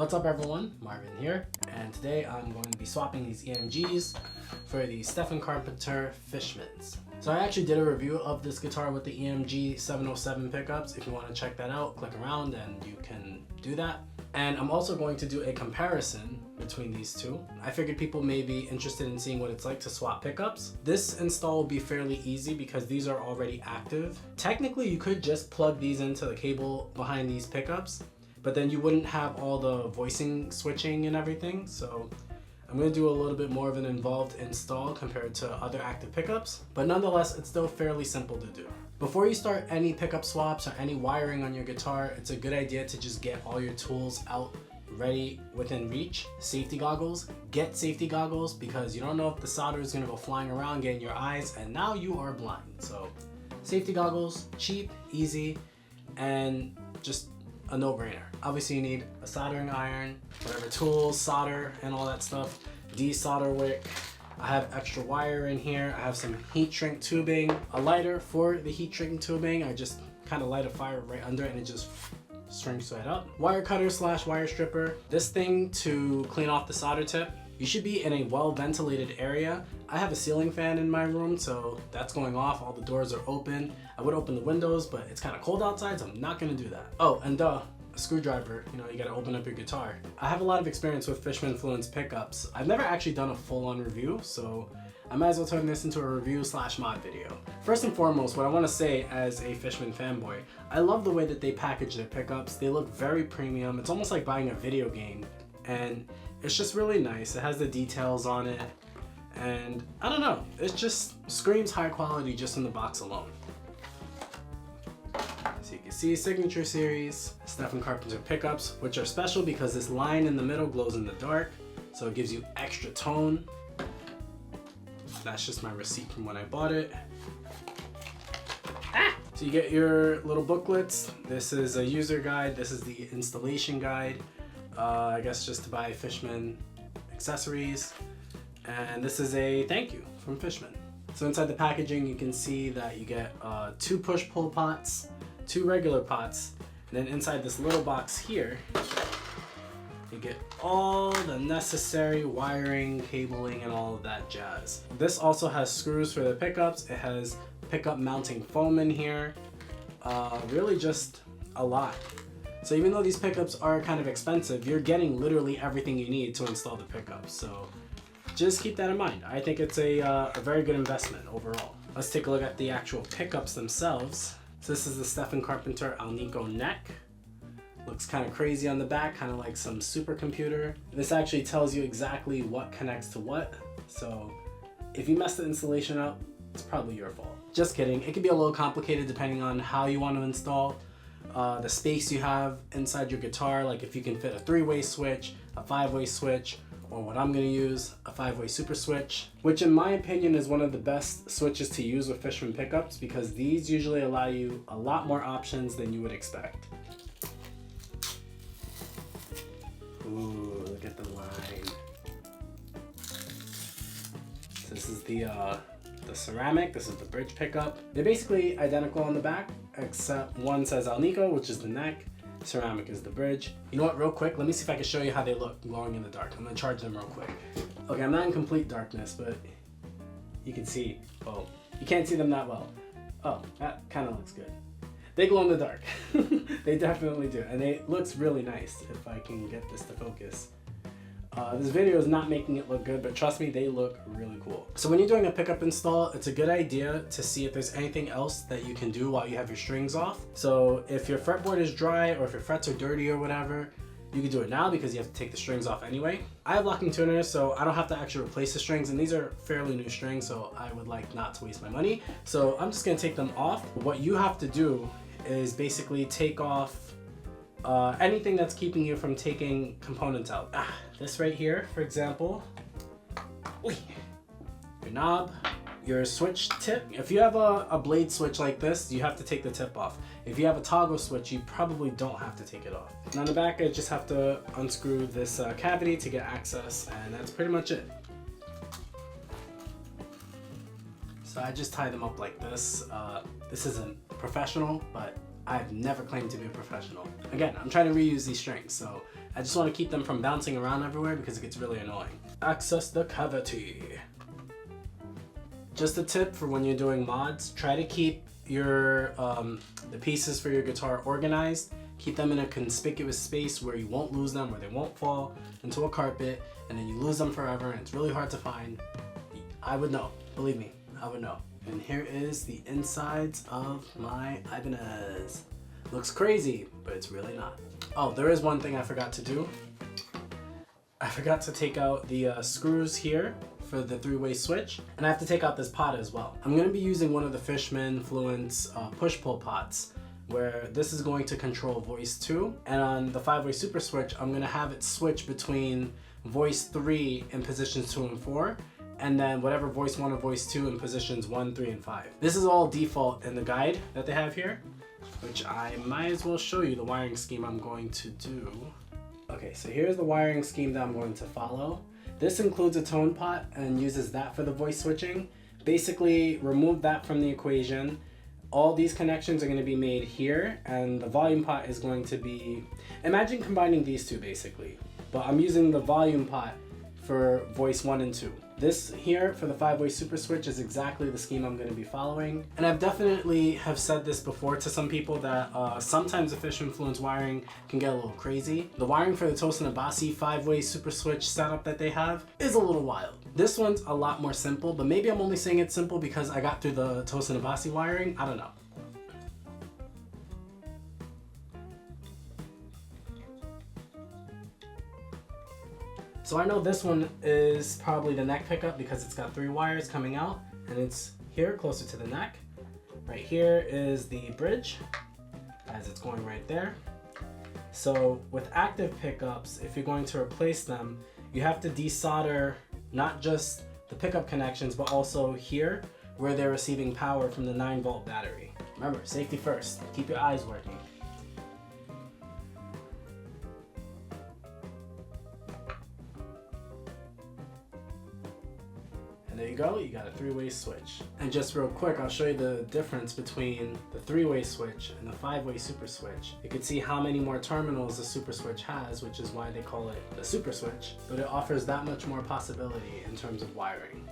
What's up everyone, Marvin here, and today I'm going to be swapping these EMGs for the Carpenter Fishmans. So I actually did a review of this guitar with the EMG 707 pickups. If you want to check that out, click around and you can do that. And I'm also going to do a comparison between these two. I figured people may be interested in seeing what it's like to swap pickups. This install will be fairly easy because these are already active. Technically, you could just plug these into the cable behind these pickups, but then you wouldn't have all the voicing switching and everything. So I'm going to do a little bit more of an involved install compared to other active pickups, but nonetheless, it's still fairly simple to do. Before you start any pickup swaps or any wiring on your guitar, it's a good idea to just get all your tools out ready within reach. Safety goggles, get safety goggles because you don't know if the solder is going to go flying around, get in your eyes, and now you are blind. So safety goggles, cheap, easy, and just a no-brainer. Obviously you need a soldering iron, whatever tools, solder and all that stuff, desolder wick. I have extra wire in here. I have some heat shrink tubing, a lighter for the heat shrink tubing. I just kind of light a fire right under it and it just shrinks right up. Wire cutter / wire stripper. This thing to clean off the solder tip. You should be in a well-ventilated area. I have a ceiling fan in my room, so that's going off. All the doors are open. I would open the windows, but it's kind of cold outside, so I'm not gonna do that. Oh, and a screwdriver, you gotta open up your guitar. I have a lot of experience with Fishman Fluence pickups. I've never actually done a full-on review, so I might as well turn this into a review / mod video. First and foremost, what I wanna say as a Fishman fanboy, I love the way that they package their pickups. They look very premium. It's almost like buying a video game, and it's just really nice. It has the details on it, and I don't know, it just screams high quality just in the box alone. So you can see Signature Series, Carpenter pickups, which are special because this line in the middle glows in the dark, so it gives you extra tone. That's just my receipt from when I bought it. So you get your little booklets. This is a user guide, this is the installation guide. I guess just to buy Fishman accessories, and this is a thank you from Fishman. So inside the packaging you can see that you get 2 push-pull pots, 2 regular pots, and then inside this little box here you get all the necessary wiring, cabling, and all of that jazz. This also has screws for the pickups. It has pickup mounting foam in here, really just a lot. So even though these pickups are kind of expensive, you're getting literally everything you need to install the pickups. So just keep that in mind. I think it's a very good investment overall. Let's take a look at the actual pickups themselves. So this is the Carpenter Alnico neck. Looks kind of crazy on the back, kind of like some supercomputer. This actually tells you exactly what connects to what. So if you mess the installation up, it's probably your fault. Just kidding. It can be a little complicated depending on how you want to install. The space you have inside your guitar, like if you can fit a 3-way switch, a 5-way switch, or what I'm going to use, a 5-way super switch, which in my opinion is one of the best switches to use with Fishman pickups because these usually allow you a lot more options than you would expect. Ooh, look at the line. This is the ceramic, this is the bridge pickup. They're basically identical on the back, except one says Alnico, which is the neck, ceramic is the bridge. You know what, real quick, let me see if I can show you how they look glowing in the dark. I'm gonna charge them real quick. Okay, I'm not in complete darkness, but you can see, oh, you can't see them that well. Oh, that kind of looks good. They glow in the dark. They definitely do, and it looks really nice if I can get this to focus. This video is not making it look good, but trust me, they look really cool. So when you're doing a pickup install, it's a good idea to see if there's anything else that you can do while you have your strings off. So if your fretboard is dry or if your frets are dirty or whatever, you can do it now because you have to take the strings off anyway. I have locking tuners, so I don't have to actually replace the strings, and these are fairly new strings, so I would like not to waste my money. So I'm just gonna take them off. What you have to do is basically take off anything that's keeping you from taking components out. This right here, for example, your knob, your switch tip. If you have a blade switch like this, you have to take the tip off. If you have a toggle switch, you probably don't have to take it off. And on the back, I just have to unscrew this cavity to get access, and that's pretty much it. So I just tie them up like this. This isn't professional, but I've never claimed to be a professional. Again, I'm trying to reuse these strings, so I just want to keep them from bouncing around everywhere because it gets really annoying. Access the cavity. Just a tip for when you're doing mods, try to keep your the pieces for your guitar organized. Keep them in a conspicuous space where you won't lose them, where they won't fall into a carpet, and then you lose them forever and it's really hard to find. I would know, believe me, I would know. And here is the insides of my Ibanez. Looks crazy, but it's really not. Oh, there is one thing I forgot to do. I forgot to take out the screws here for the three-way switch, and I have to take out this pot as well. I'm gonna be using one of the Fishman Fluence push-pull pots, where this is going to control voice 2, and on the 5-way super switch, I'm gonna have it switch between voice 3 in positions 2 and 4, and then whatever voice 1 or voice 2 in positions 1, 3, and 5. This is all default in the guide that they have here, which I might as well show you the wiring scheme I'm going to do. Okay, so here's the wiring scheme that I'm going to follow. This includes a tone pot and uses that for the voice switching. Basically, remove that from the equation. All these connections are going to be made here, and the volume pot is going to be, imagine combining these two basically, but I'm using the volume pot for voice 1 and 2. This here for the 5-way super switch is exactly the scheme I'm going to be following. And I've definitely have said this before to some people that sometimes the Fishman Fluence wiring can get a little crazy. The wiring for the Tosin Abasi 5-way super switch setup that they have is a little wild. This one's a lot more simple, but maybe I'm only saying it's simple because I got through the Tosin Abasi wiring. I don't know. So I know this one is probably the neck pickup because it's got 3 wires coming out, and it's here closer to the neck. Right here is the bridge, as it's going right there. So with active pickups, if you're going to replace them, you have to desolder not just the pickup connections, but also here where they're receiving power from the 9-volt battery. Remember, safety first. Keep your eyes working. There you go, you got a 3-way switch. And just real quick, I'll show you the difference between the 3-way switch and the 5-way super switch. You can see how many more terminals the super switch has, which is why they call it the super switch, but it offers that much more possibility in terms of wiring.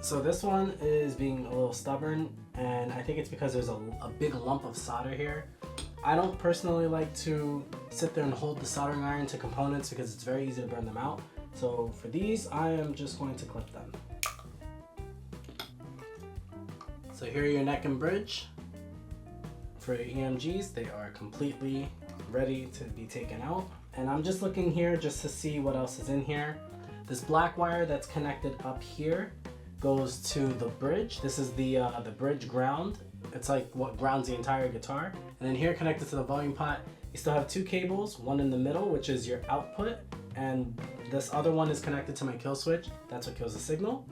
So this one is being a little stubborn, and I think it's because there's a big lump of solder here. I don't personally like to sit there and hold the soldering iron to components because it's very easy to burn them out. So for these, I am just going to clip them. So here are your neck and bridge. For your EMGs, they are completely ready to be taken out. And I'm just looking here just to see what else is in here. This black wire that's connected up here goes to the bridge. This is the bridge ground. It's like what grounds the entire guitar. And then here connected to the volume pot, you still have 2 cables, one in the middle, which is your output, and this other one is connected to my kill switch. That's what kills the signal.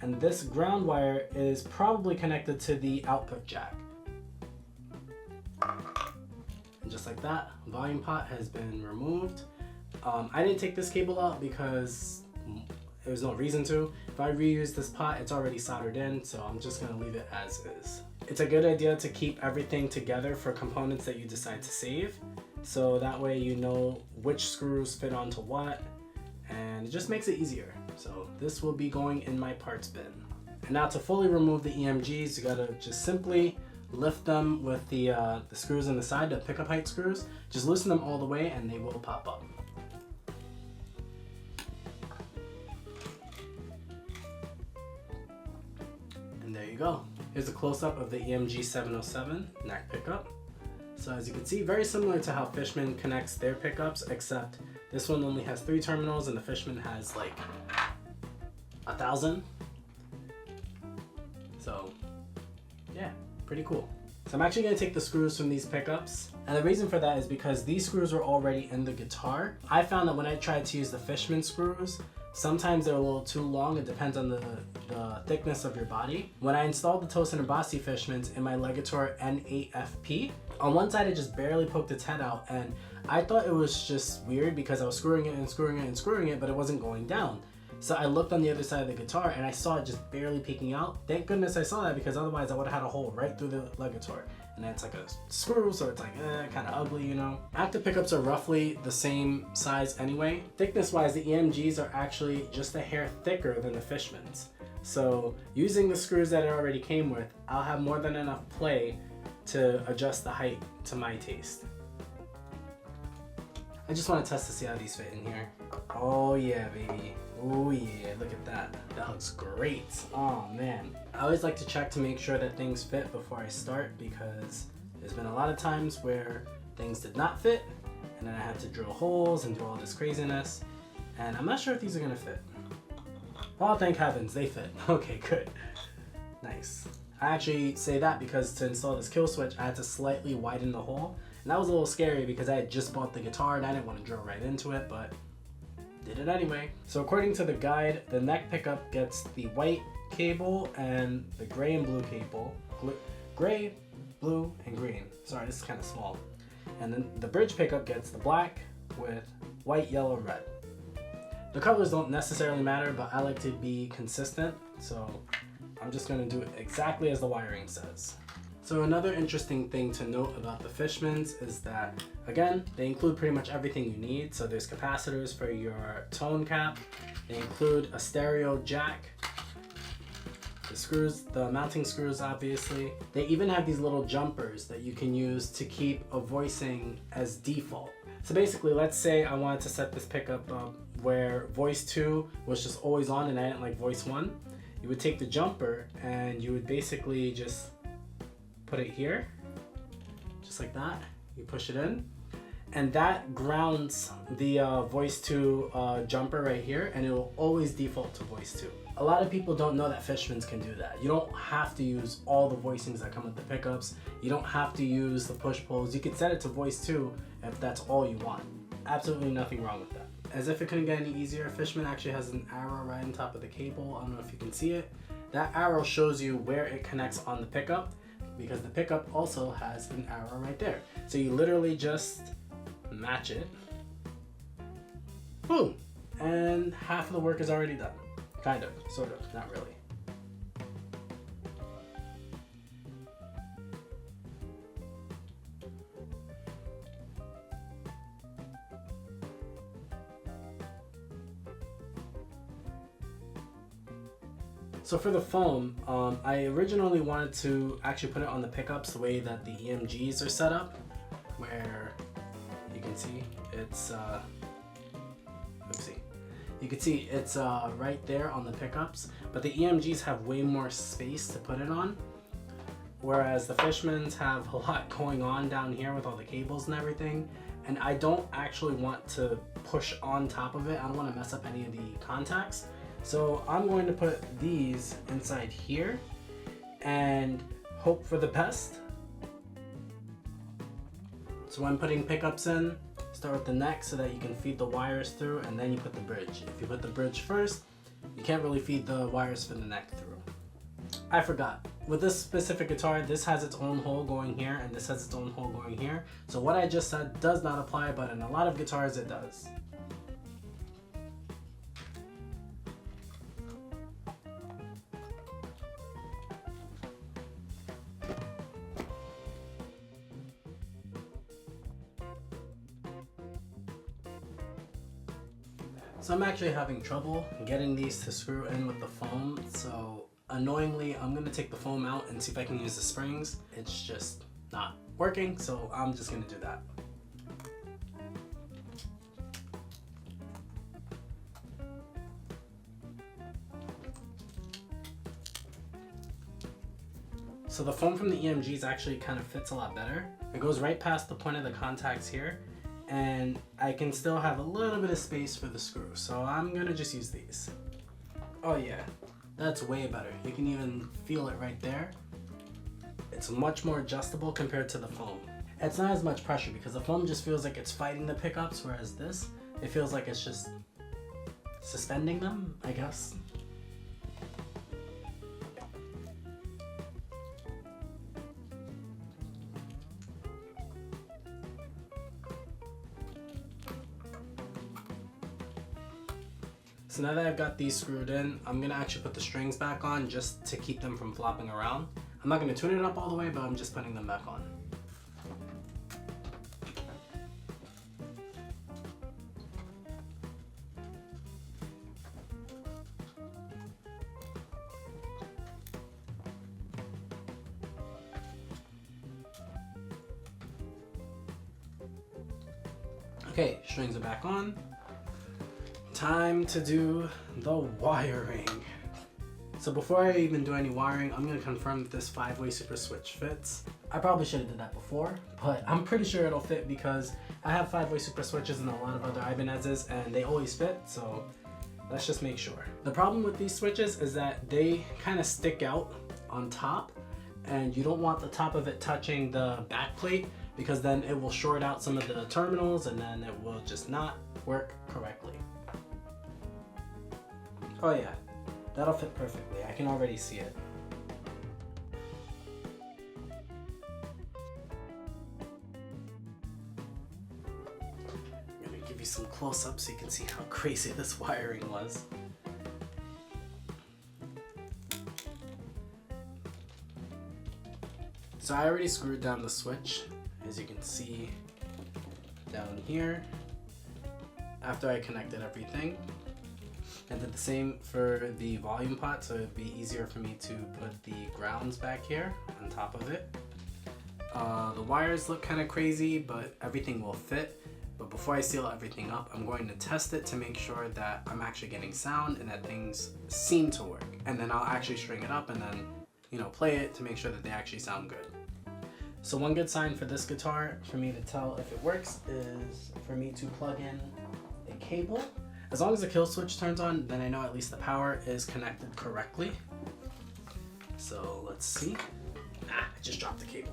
And this ground wire is probably connected to the output jack. And just like that, volume pot has been removed. I didn't take this cable out because there was no reason to. If I reuse this pot, it's already soldered in, so I'm just gonna leave it as is. It's a good idea to keep everything together for components that you decide to save, so that way you know which screws fit onto what, and it just makes it easier. So this will be going in my parts bin. And now to fully remove the EMGs, you gotta just simply lift them with the screws on the side, the pickup height screws. Just loosen them all the way and they will pop up. And there you go. Here's a close-up of the EMG 707 neck pickup. So as you can see, very similar to how Fishman connects their pickups, except this one only has 3 terminals and the Fishman has like 1,000. So yeah, pretty cool. So I'm actually gonna take the screws from these pickups, and the reason for that is because these screws are already in the guitar. I found that when I tried to use the Fishman screws, sometimes they're a little too long. It depends on the thickness of your body. When I installed the Tosin Abasi Fishmans in my Legator N8FP, on one side it just barely poked its head out, and I thought it was just weird because I was screwing it and screwing it and screwing it, but it wasn't going down. So I looked on the other side of the guitar and I saw it just barely peeking out. Thank goodness I saw that, because otherwise I would have had a hole right through the Legator. and then it's like a screw, so it's like kind of ugly, you know. Active pickups are roughly the same size anyway. Thickness wise, the EMGs are actually just a hair thicker than the Fishmans. So using the screws that it already came with, I'll have more than enough play to adjust the height to my taste. I just want to test to see how these fit in here. Oh yeah, baby. Oh yeah, look at that. That looks great. Oh man. I always like to check to make sure that things fit before I start, because there's been a lot of times where things did not fit and then I had to drill holes and do all this craziness, and I'm not sure if these are gonna fit. Oh, thank heavens, they fit. Okay, good. Nice. I actually say that because to install this kill switch, I had to slightly widen the hole. And that was a little scary because I had just bought the guitar and I didn't want to drill right into it, but did it anyway. So according to the guide, the neck pickup gets the white cable and the gray and blue cable. Gray, blue, and green. Sorry, this is kind of small. And then the bridge pickup gets the black with white, yellow, and red. The colors don't necessarily matter, but I like to be consistent, so I'm just going to do it exactly as the wiring says. So another interesting thing to note about the Fishmans is that, again, they include pretty much everything you need. So there's capacitors for your tone cap, they include a stereo jack, the screws, the mounting screws obviously. They even have these little jumpers that you can use to keep a voicing as default. So basically, let's say I wanted to set this pickup up where voice 2 was just always on and I didn't like voice 1. You would take the jumper and you would basically just put it here, just like that. You push it in, and that grounds the voice 2 jumper right here, and it will always default to voice 2. A lot of people don't know that Fishmans can do that. You don't have to use all the voicings that come with the pickups. You don't have to use the push pulls. You could set it to voice 2 if that's all you want. Absolutely nothing wrong with that. As if it couldn't get any easier, Fishman actually has an arrow right on top of the cable. I don't know if you can see it. That arrow shows you where it connects on the pickup, because the pickup also has an arrow right there. So you literally just match it, boom, and half of the work is already done. Kind of, sort of, not really. So for the foam, I originally wanted to actually put it on the pickups the way that the EMGs are set up, where you can see it's, oopsie. You can see it's right there on the pickups, but the EMGs have way more space to put it on, whereas the Fishmans have a lot going on down here with all the cables and everything, and I don't actually want to push on top of it. I don't want to mess up any of the contacts. So I'm going to put these inside here and hope for the best. So when putting pickups in, start with the neck so that you can feed the wires through, and then you put the bridge. If you put the bridge first, you can't really feed the wires for the neck through. I forgot. With this specific guitar, this has its own hole going here and this has its own hole going here. So what I just said does not apply, but in a lot of guitars it does. So I'm actually having trouble getting these to screw in with the foam, so annoyingly I'm going to take the foam out and see if I can use the springs. It's just not working, so I'm just going to do that. So the foam from the EMGs actually kind of fits a lot better. It goes right past the point of the contacts here, and I can still have a little bit of space for the screw, so I'm gonna just use these. Oh yeah, that's way better. You can even feel it right there. It's much more adjustable compared to the foam. It's not as much pressure because the foam just feels like it's fighting the pickups, whereas this, it feels like it's just suspending them, I guess. So now that I've got these screwed in, I'm gonna actually put the strings back on just to keep them from flopping around. I'm not going to tune it up all the way, but I'm just putting them back on. Okay, strings are back on. Time to do the wiring. So before I even do any wiring, I'm gonna confirm that this 5-way super switch fits. I probably should have did that before, but I'm pretty sure it'll fit because I have 5-way super switches and a lot of other Ibanez's and they always fit, so let's just make sure. The problem with these switches is that they kind of stick out on top and you don't want the top of it touching the back plate because then it will short out some of the terminals and then it will just not work correctly. Oh yeah, that'll fit perfectly. I can already see it. I'm gonna give you some close-ups so you can see how crazy this wiring was. So I already screwed down the switch, as you can see down here, after I connected everything. And did the same for the volume pot, so it'd be easier for me to put the grounds back here on top of it. The wires look kind of crazy, but everything will fit. But before I seal everything up, I'm going to test it to make sure that I'm actually getting sound and that things seem to work. And then I'll actually string it up and then, play it to make sure that they actually sound good. So one good sign for this guitar, for me to tell if it works, is for me to plug in a cable. As long as the kill switch turns on, then I know at least the power is connected correctly. So let's see. I just dropped the cable.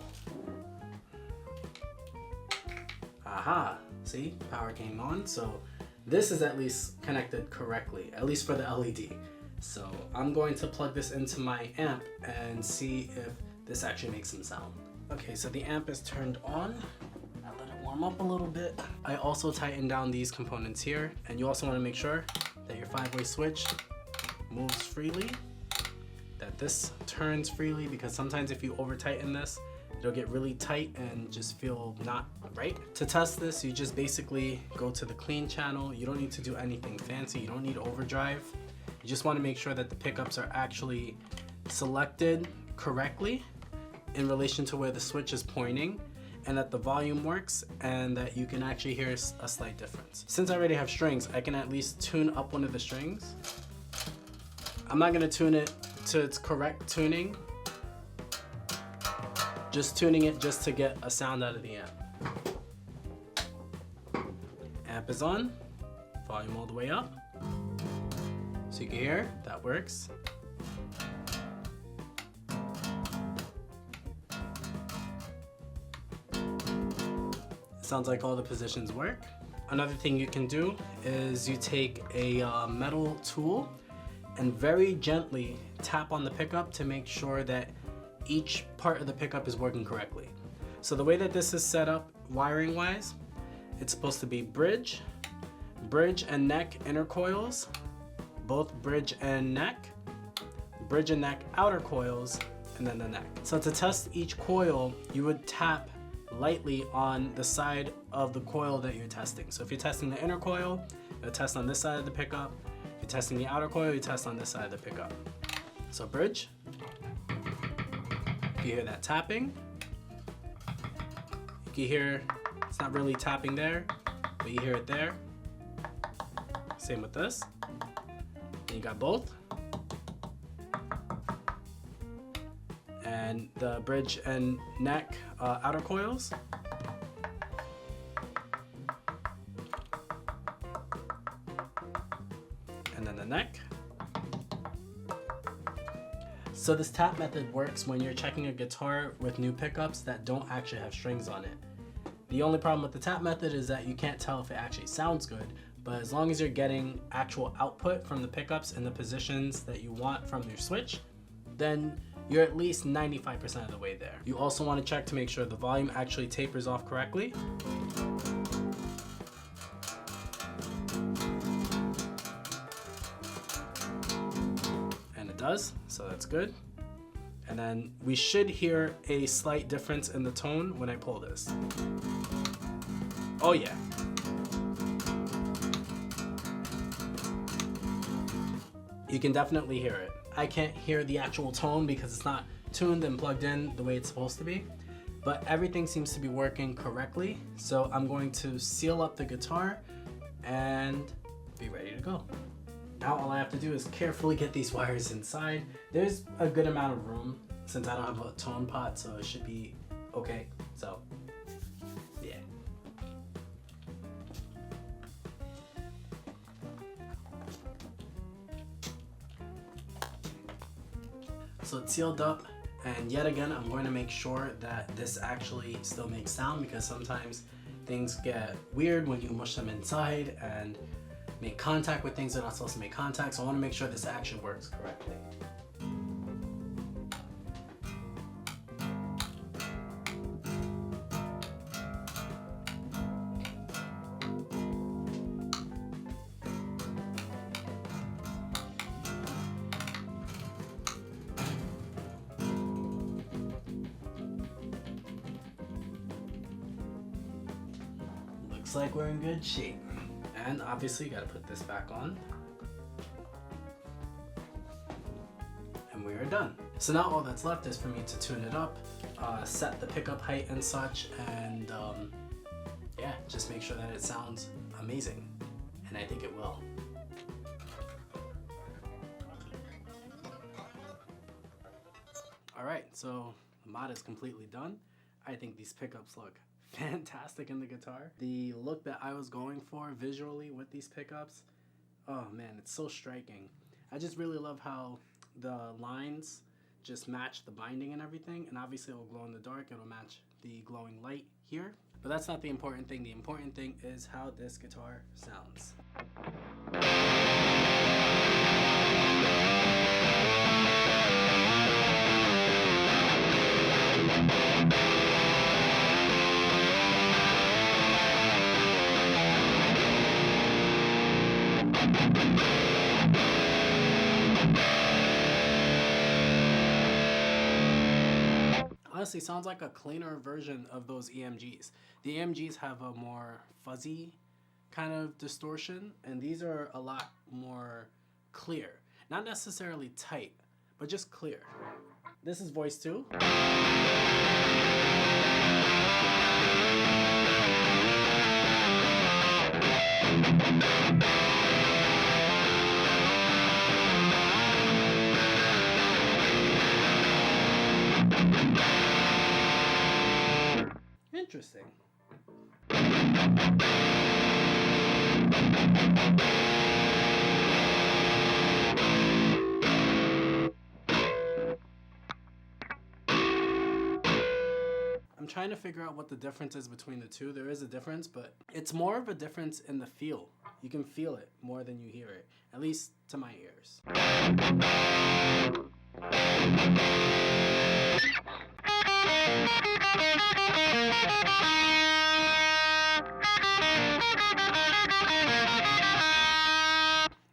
Aha, see, power came on. So this is at least connected correctly, at least for the LED. So I'm going to plug this into my amp and see if this actually makes some sound. Okay, so the amp is turned on. I let it warm up a little bit. I also tightened down these components here, and you also want to make sure that your 5-way switch moves freely, that this turns freely, because sometimes if you over tighten this, it'll get really tight and just feel not right. To test this, you just basically go to the clean channel. You don't need to do anything fancy. You don't need overdrive. You just want to make sure that the pickups are actually selected correctly in relation to where the switch is pointing, and that the volume works and that you can actually hear a slight difference. Since I already have strings, I can at least tune up one of the strings. I'm not gonna tune it to its correct tuning, just tuning it just to get a sound out of the amp. Amp is on, volume all the way up. So you can hear, that works. Sounds like all the positions work. Another thing you can do is you take a metal tool and very gently tap on the pickup to make sure that each part of the pickup is working correctly. So the way that this is set up wiring wise, it's supposed to be bridge and neck inner coils, both bridge and neck outer coils, and then the neck. So to test each coil, you would tap lightly on the side of the coil that you're testing. So if you're testing the inner coil, you'll test on this side of the pickup. If you're testing the outer coil, you test on this side of the pickup. So bridge. If you hear that tapping, you can hear it's not really tapping there, but you hear it there. Same with this. Then you got both. And the bridge and neck outer coils. And then the neck. So this tap method works when you're checking a guitar with new pickups that don't actually have strings on it. The only problem with the tap method is that you can't tell if it actually sounds good, but as long as you're getting actual output from the pickups in the positions that you want from your switch, then you're at least 95% of the way there. You also want to check to make sure the volume actually tapers off correctly. And it does, so that's good. And then we should hear a slight difference in the tone when I pull this. Oh yeah. You can definitely hear it. I can't hear the actual tone because it's not tuned and plugged in the way it's supposed to be, but everything seems to be working correctly. So I'm going to seal up the guitar and be ready to go. Now all I have to do is carefully get these wires inside. There's a good amount of room since I don't have a tone pot, so it should be okay. So yeah. So it's sealed up, and yet again I'm going to make sure that this actually still makes sound, because sometimes things get weird when you mush them inside and make contact with things that are not supposed to make contact. So I want to make sure this actually works correctly. Looks like we're in good shape. And obviously you gotta put this back on. And we are done. So now all that's left is for me to tune it up, set the pickup height and such, and yeah, just make sure that it sounds amazing. And I think it will. Alright, so the mod is completely done. I think these pickups look fantastic in the guitar. The look that I was going for visually with these pickups, oh man, it's so striking. I just really love how the lines just match the binding and everything, and obviously it will glow in the dark, it'll match the glowing light here. But that's not the important thing. The important thing is how this guitar sounds. Honestly, sounds like a cleaner version of those EMGs. The EMGs have a more fuzzy kind of distortion, and these are a lot more clear. Not necessarily tight, but just clear. This is voice 2. Interesting. I'm trying to figure out what the difference is between the two. There is a difference, but it's more of a difference in the feel. You can feel it more than you hear it, at least to my ears.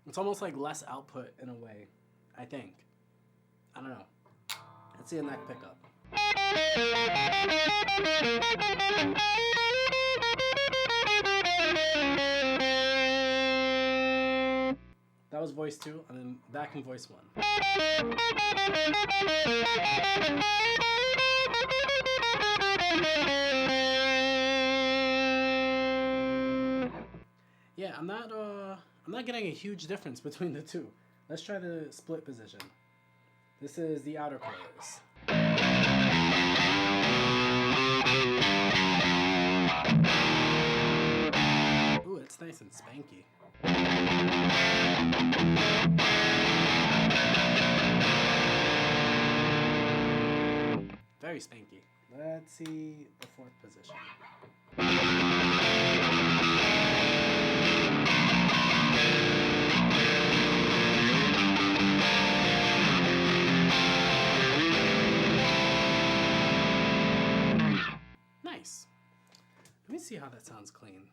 It's almost like less output in a way, I think. I don't know. Let's see a neck pickup. That was voice 2, and then back in voice 1. Yeah, I'm not getting a huge difference between the two. Let's try the split position. This is the outer quarters. Ooh, it's nice and spanky. Very spanky. Let's see the 4th position. Nice. Let me see how that sounds clean.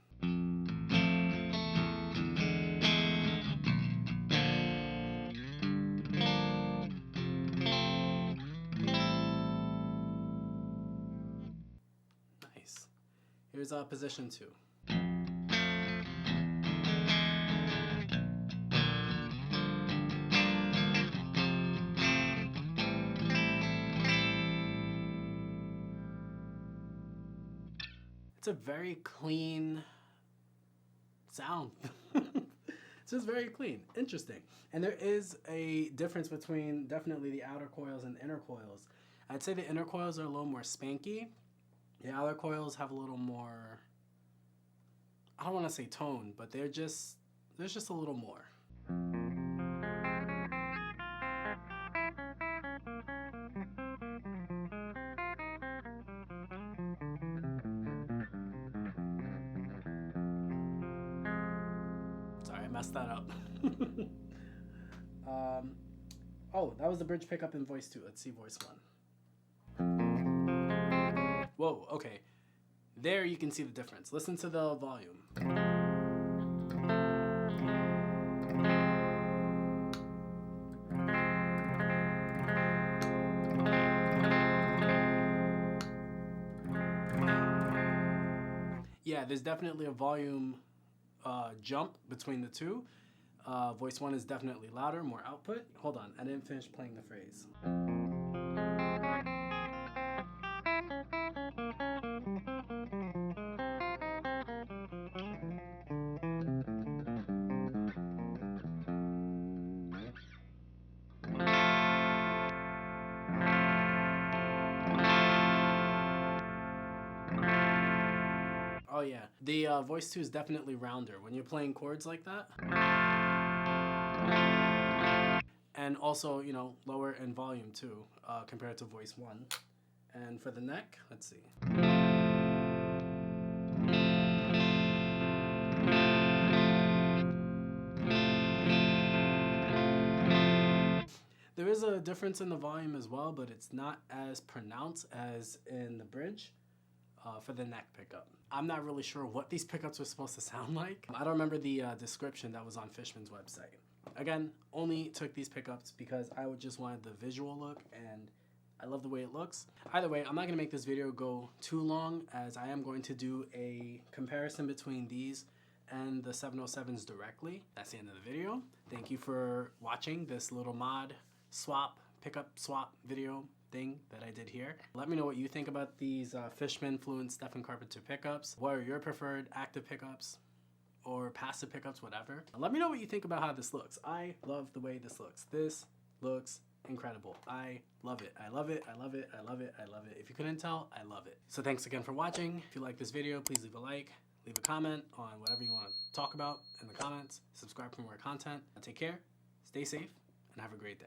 Here's position 2. It's a very clean sound. It's just very clean. Interesting. And there is a difference between definitely the outer coils and the inner coils. I'd say the inner coils are a little more spanky. The outer coils have a little more, I don't want to say tone, but there's just a little more. Sorry, I messed that up. Oh, that was the bridge pickup in voice 2. Let's see voice 1. Whoa, okay. There you can see the difference. Listen to the volume. Yeah, there's definitely a volume jump between the two. Voice 1 is definitely louder, more output. Hold on, I didn't finish playing the phrase. Oh yeah, the voice 2 is definitely rounder when you're playing chords like that. And also, you know, lower in volume too, compared to voice 1. And for the neck, let's see. There is a difference in the volume as well, but it's not as pronounced as in the bridge. For the neck pickup. I'm not really sure what these pickups were supposed to sound like. I don't remember the description that was on Fishman's website. Again, only took these pickups because I just wanted the visual look and I love the way it looks. Either way, I'm not gonna make this video go too long as I am going to do a comparison between these and the 707s directly. That's the end of the video. Thank you for watching this little mod swap, pickup swap video thing that I did here. Let me know what you think about these Fishman, Fluence, Carpenter pickups. What are your preferred active pickups or passive pickups, whatever. Let me know what you think about how this looks. I love the way this looks. This looks incredible. I love it. I love it. I love it. I love it. I love it. If you couldn't tell, I love it. So thanks again for watching. If you like this video, please leave a like, leave a comment on whatever you want to talk about in the comments. Subscribe for more content. Take care, stay safe, and have a great day.